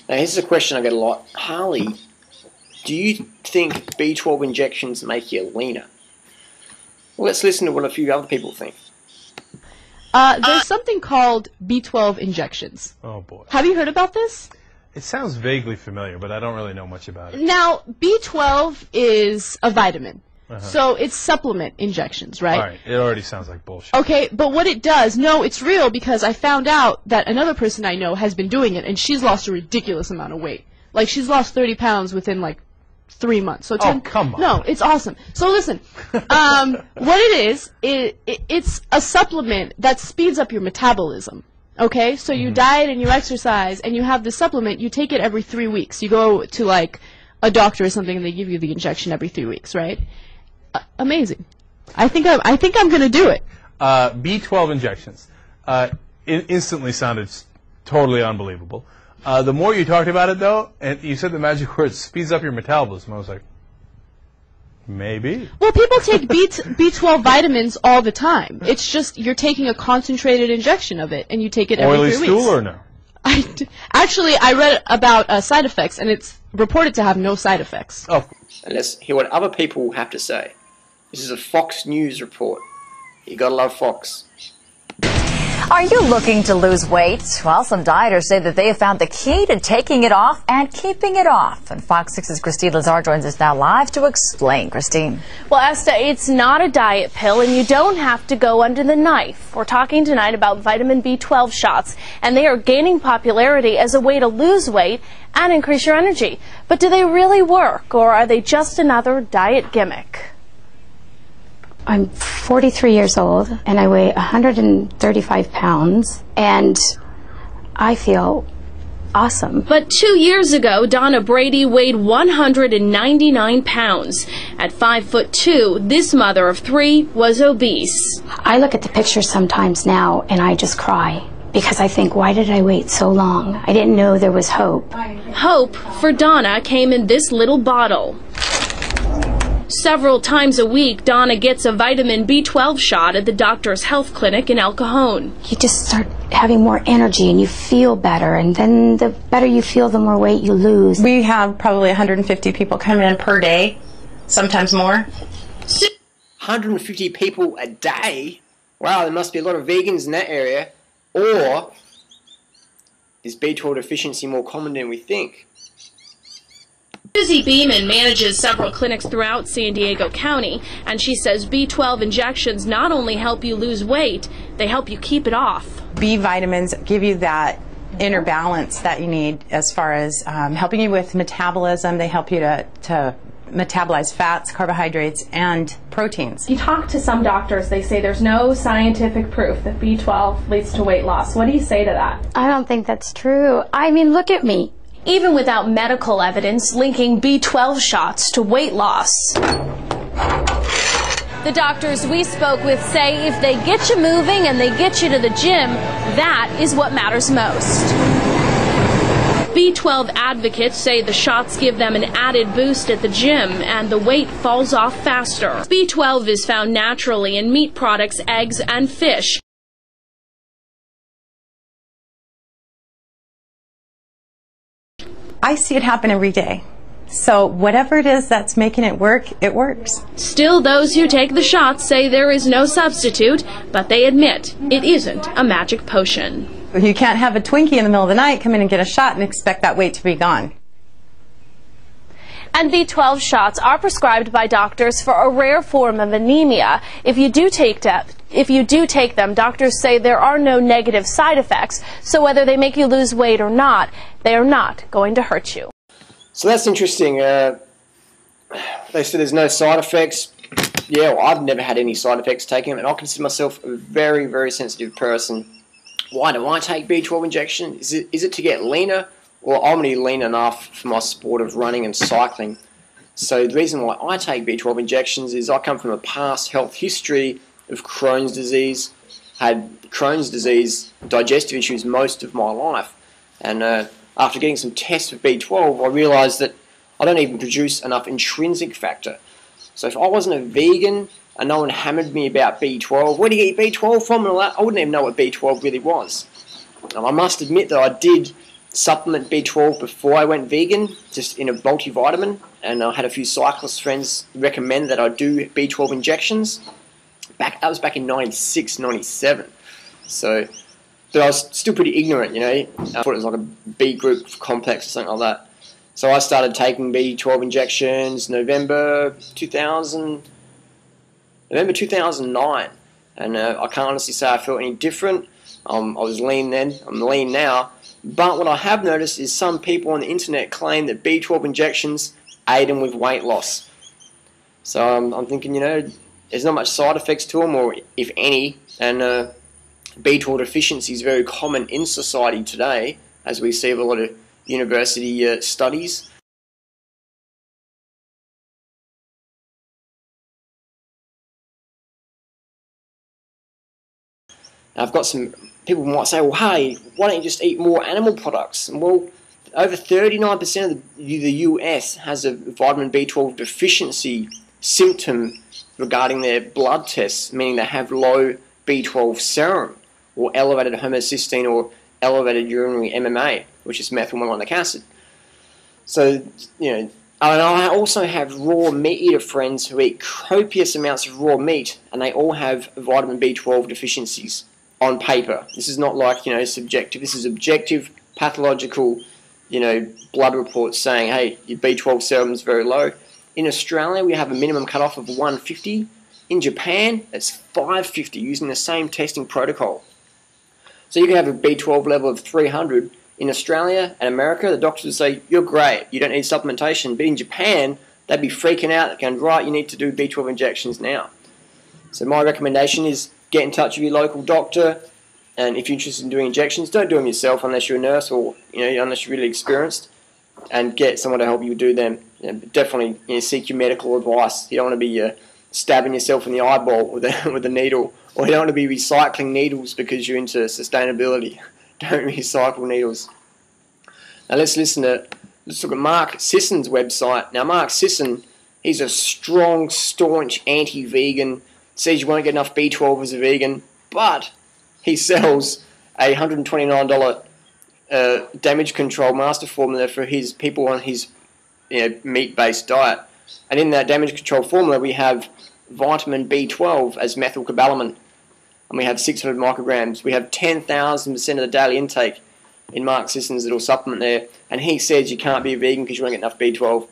Now, here's a question I get a lot. Harley, do you think B12 injections make you leaner? Well, let's listen to what a few other people think. There's something called B12 injections. Oh, boy. Have you heard about this? It sounds vaguely familiar, but I don't really know much about it. Now, B12 is a vitamin. So it's supplement injections, right? All right. It already sounds like bullshit. Okay, but what it does, no, it's real because I found out that another person I know has been doing it, and she's lost a ridiculous amount of weight. Like, she's lost 30 pounds within, like, 3 months. So come on. No, it's awesome. So listen, what it is, it's a supplement that speeds up your metabolism. Okay, so you diet and you exercise and you have the supplement. You take it every 3 weeks. You go to like a doctor or something and they give you the injection every 3 weeks, right? Amazing. I think I'm gonna do it. B12 injections. It instantly sounded totally unbelievable. The more you talked about it, though, and you said the magic word, speeds up your metabolism, I was like, maybe. Well, people take B12 vitamins all the time. It's just you're taking a concentrated injection of it, and you take it every 3 weeks. Oily stool or no? Actually, I read about side effects, and it's reported to have no side effects. Oh, and let's hear what other people have to say. This is a Fox News report. You gotta love Fox. Are you looking to lose weight? Well, some dieters say that they have found the key to taking it off and keeping it off. And Fox 6's Christine Lazar joins us now live to explain. Christine. Well, Esther, it's not a diet pill, and you don't have to go under the knife. We're talking tonight about vitamin B12 shots, and they are gaining popularity as a way to lose weight and increase your energy. But do they really work, or are they just another diet gimmick? I'm 43 years old and I weigh 135 pounds and I feel awesome. But 2 years ago, Donna Brady weighed 199 pounds. At 5'2", this mother of 3 was obese. I look at the pictures sometimes now and I just cry because I think, why did I wait so long? I didn't know there was hope. Hope for Donna came in this little bottle. Several times a week, Donna gets a vitamin B12 shot at the Doctor's Health Clinic in El Cajon. You just start having more energy and you feel better, and then the better you feel, the more weight you lose. We have probably 150 people come in per day, sometimes more. 150 people a day? Wow, there must be a lot of vegans in that area. Or is B12 deficiency more common than we think? Susie Beeman manages several clinics throughout San Diego County, and she says B12 injections not only help you lose weight, they help you keep it off. B vitamins give you that inner balance that you need as far as helping you with metabolism. They help you to metabolize fats, carbohydrates, and proteins. You talk to some doctors, they say there's no scientific proof that B12 leads to weight loss. What do you say to that? I don't think that's true. I mean, look at me. Even without medical evidence linking B12 shots to weight loss. The doctors we spoke with say if they get you moving and they get you to the gym, that is what matters most. B12 advocates say the shots give them an added boost at the gym and the weight falls off faster. B12 is found naturally in meat products, eggs, and fish. I see it happen every day. So whatever it is that's making it work, it works. Still, those who take the shots say there is no substitute, but they admit it isn't a magic potion. You can't have a Twinkie in the middle of the night, come in and get a shot and expect that weight to be gone. And B12 shots are prescribed by doctors for a rare form of anemia. If you do take them, doctors say there are no negative side effects, so whether they make you lose weight or not, they are not going to hurt you. So that's interesting. They said there's no side effects. Yeah, well, I've never had any side effects taking them, and I consider myself a very, very sensitive person. Why do I take B12 injection? Is it to get leaner? Well, I'm already lean enough for my sport of running and cycling. So the reason why I take B12 injections is I come from a past health history of Crohn's disease. Had Crohn's disease, digestive issues most of my life. And after getting some tests for B12, I realised that I don't even produce enough intrinsic factor. So if I wasn't a vegan and no one hammered me about B12, where do you get B12 from and all that, I wouldn't even know what B12 really was. And I must admit that I did supplement B12 before I went vegan, just in a multivitamin, and I had a few cyclist friends recommend that I do B12 injections. That was back in 96, 97. So, but I was still pretty ignorant, you know. I thought it was like a B group complex or something like that. So I started taking B12 injections November 2009, and I can't honestly say I felt any different. I was lean then, I'm lean now. But what I have noticed is some people on the internet claim that B12 injections aid them with weight loss. So I'm thinking, you know, there's not much side effects to them, or if any, and B12 deficiency is very common in society today, as we see with a lot of university studies. I've got some people might say, well, hey, why don't you just eat more animal products? And well, over 39% of the US has a vitamin B12 deficiency symptom regarding their blood tests, meaning they have low B12 serum or elevated homocysteine or elevated urinary MMA, which is methylmalonic acid. So, you know, and I also have raw meat eater friends who eat copious amounts of raw meat, and they all have vitamin B12 deficiencies on paper. This is not like, you know, subjective. This is objective, pathological, you know, blood reports saying, hey, your B12 serum is very low. In Australia, we have a minimum cutoff of 150. In Japan, it's 550 using the same testing protocol. So you can have a B12 level of 300. In Australia and America, the doctors would say, you're great, you don't need supplementation. But in Japan, they'd be freaking out, going, right, you need to do B12 injections now. So my recommendation is get in touch with your local doctor, and if you're interested in doing injections, don't do them yourself unless you're a nurse or, you know, unless you're really experienced, and get someone to help you do them. You know, definitely, you know, seek your medical advice. You don't want to be stabbing yourself in the eyeball with a needle, or you don't want to be recycling needles because you're into sustainability. Don't recycle needles. Now let's look at Mark Sisson's website. Now Mark Sisson, he's a strong, staunch anti-vegan, says you won't get enough B12 as a vegan, but he sells a $129 damage control master formula for his people on his, you know, meat-based diet. And in that damage control formula, we have vitamin B12 as methylcobalamin, and we have 600 micrograms. We have 10,000% of the daily intake in Mark Sisson's little supplement there, and he says you can't be a vegan because you won't get enough B12.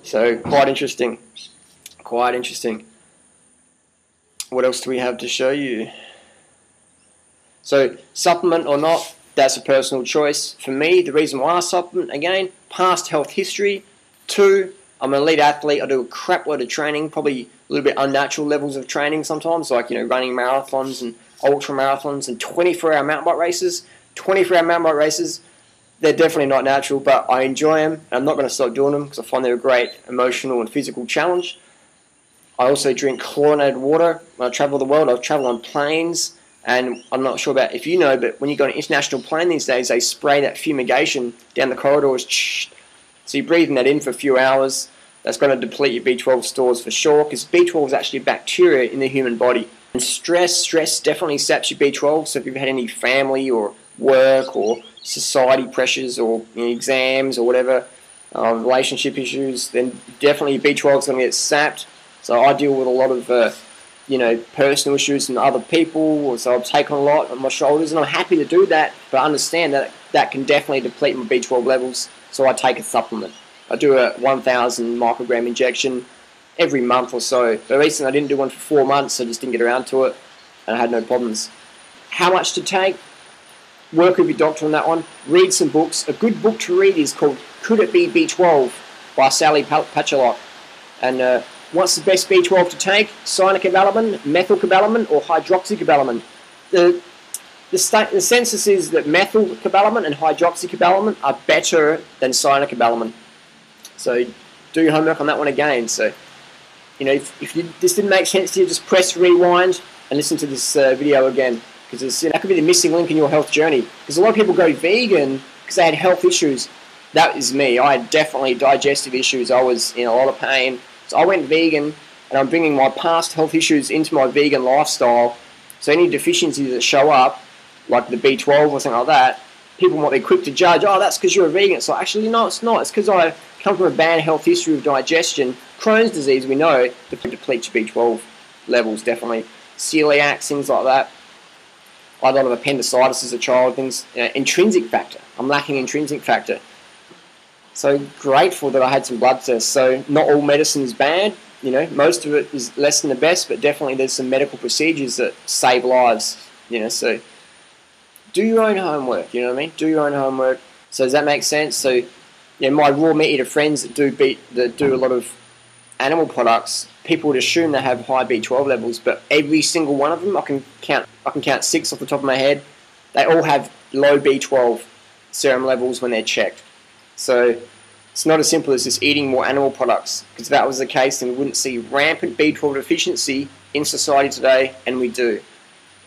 So quite interesting. Quite interesting. What else do we have to show you? So supplement or not, that's a personal choice. For me, the reason why I supplement, again, past health history. 2, I'm an elite athlete. I do a crap load of training, probably a little bit unnatural levels of training sometimes, like, you know, running marathons and ultra marathons and 24-hour mountain bike races. 24-hour mountain bike races, they're definitely not natural, but I enjoy them, and I'm not going to stop doing them because I find they're a great emotional and physical challenge. I also drink chlorinated water. When I travel the world, I travel on planes, and I'm not sure about if you know, but when you go on an international plane these days, they spray that fumigation down the corridors. So you're breathing that in for a few hours. That's going to deplete your B12 stores for sure, because B12 is actually a bacteria in the human body. And stress definitely saps your B12, so if you've had any family or work or society pressures or, you know, exams or whatever, relationship issues, then definitely your B12 is going to get sapped. So I deal with a lot of, you know, personal issues from other people, so I take on a lot on my shoulders, and I'm happy to do that, but I understand that that can definitely deplete my B12 levels, so I take a supplement. I do a 1,000 microgram injection every month or so, but recently I didn't do one for 4 months, so I just didn't get around to it, and I had no problems. How much to take? Work with your doctor on that one. Read some books. A good book to read is called Could It Be B12 by Sally Pachelok. And what's the best B12 to take? Cyanocobalamin, methylcobalamin, or hydroxycobalamin? The census is that methylcobalamin and hydroxycobalamin are better than cyanocobalamin. So do your homework on that one again. So, you know, if this didn't make sense to you, just press rewind and listen to this video again, because that could be the missing link in your health journey. Because a lot of people go vegan because they had health issues. That is me. I had definitely digestive issues. I was in a lot of pain. So I went vegan, and I'm bringing my past health issues into my vegan lifestyle. So any deficiencies that show up, like the B12 or something like that, people might be quick to judge, oh, that's because you're a vegan. It's like, actually, no, it's not. It's because I come from a bad health history of digestion. Crohn's disease, we know, depletes your B12 levels, definitely. Celiac, things like that. I had a lot of appendicitis as a child, things. Intrinsic factor. I'm lacking intrinsic factor. So grateful that I had some blood tests. So not all medicine is bad. You know, most of it is less than the best, but definitely there's some medical procedures that save lives. You know, so do your own homework, you know what I mean? Do your own homework. So does that make sense? So, yeah, my raw meat eater friends that do a lot of animal products, people would assume they have high B12 levels, but every single one of them, I can count 6 off the top of my head, they all have low B12 serum levels when they're checked. So it's not as simple as just eating more animal products, because if that was the case, then we wouldn't see rampant B12 deficiency in society today, and we do.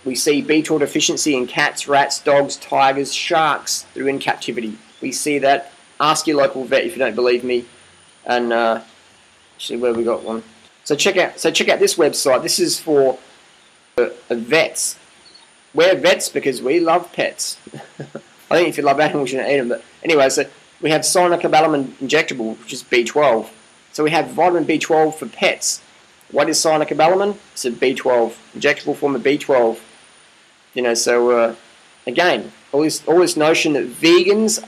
We see B12 deficiency in cats, rats, dogs, tigers, sharks that are in captivity. We see that. Ask your local vet if you don't believe me. And actually, where we got one. So check out this website. This is for vets. We're vets because we love pets. I think if you love animals, you don't eat them. But anyway, so we have cyanocobalamin injectable, which is B12. So we have vitamin B12 for pets. What is cyanocobalamin? It's a B12, injectable form of B12. You know, so again, all this notion that vegans,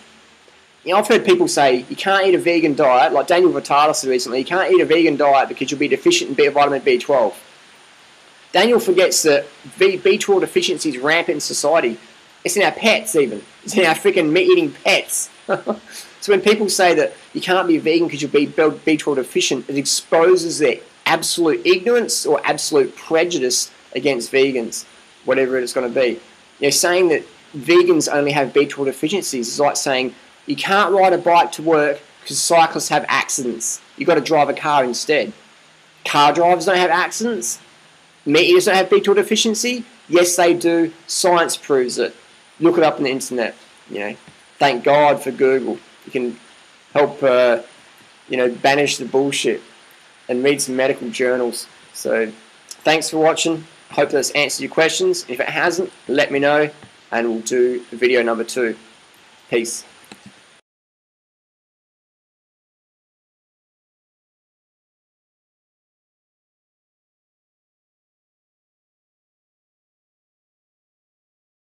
you know, I've heard people say you can't eat a vegan diet, like Daniel Vitale said recently, you can't eat a vegan diet because you'll be deficient in vitamin B12. Daniel forgets that B12 deficiency is rampant in society. It's in our pets even. It's in our freaking meat-eating pets. So when people say that you can't be a vegan because you'll be B12 deficient, it exposes their absolute ignorance or absolute prejudice against vegans, whatever it's going to be. You know, saying that vegans only have B12 deficiencies is like saying you can't ride a bike to work because cyclists have accidents. You've got to drive a car instead. Car drivers don't have accidents. Meat eaters don't have B12 deficiency. Yes, they do. Science proves it. Look it up on the internet. You know, thank God for Google. You can help, you know, banish the bullshit and read some medical journals. So, thanks for watching. Hope that's answered your questions. If it hasn't, let me know, and we'll do video number 2. Peace.